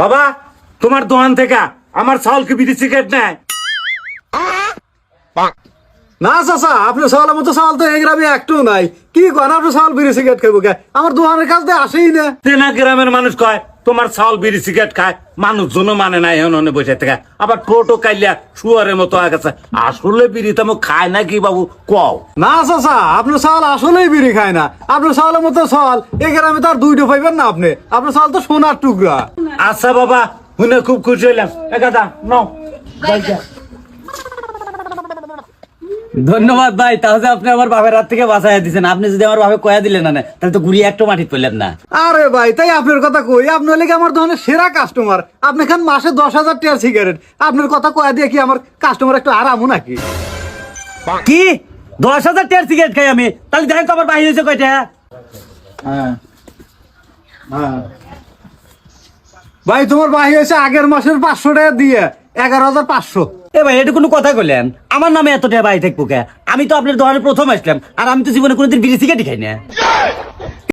বাবা তোমার দোকান থেকে আমার চাউল কি বিড়ি সিগারেট নেয়? না চাচা, আপনার চাউলের মতো চাউল তো এই গ্রামে একটু নাই। কি কন, আপনার চাউল বিড়ি সিগারেট খাবো কে? আমার দোকানের কাছ দিয়ে আসেই না। তেনা গ্রামের মানুষ কয় তোমার চাউল বিড়ি সিগারেট খায়, মানুষজনও মানে না এখন বসে থেকে। আবার টোটো কাইলিয়া শুয়ারের মতো হয়ে গেছে। আসলে বিড়ি তেমন খায় না কি বাবু কও? না চাচা, আপনার চাউল আসলেই বিড়ি খায় না। আপনার চাউলের মতো চাউল এই গ্রামে তো আর দুইটা পাইবেন না আপনি। আপনার চাউল তো সোনার টুকরা। আচ্ছা বাবা, শুনে খুব খুশি হইলাম। একাদা নাও। ধন্যবাদ ভাই, তাহলে আপনি আমার বাপের হাত থেকে বাঁচাইয়া দিচ্ছেন। আপনি যদি আমার বাপে কয়া দিলেন না তাহলে তো ঘুরিয়ে একটু মাটি পড়লেন না। আরে ভাই, তাই আপনার কথা কই, আপনি হলে কি আমার দোকানের সেরা কাস্টমার। আপনি খান মাসে 10,000 টাকার সিগারেট। আপনার কথা কয়া দিয়ে কি আমার কাস্টমার একটু আরামও নাকি? কি 10,000 টাকার সিগারেট খাই আমি? তাহলে দেখেন তো আমার বাহির হয়েছে কয়টা। ভাই তোমার বাহি হয়েছে আগের মাসের 500 টাকা দিয়ে 11,500। এ ভাই, এটা কোনো কথা কইলেন? আমার নামে এত টাকা বাড়ি থাকবো কে? আমি তো আপনার দোকানে প্রথম আসলাম, আর আমি তো জীবনে কোনোদিন বিড়ি সিগারেটই খাই না।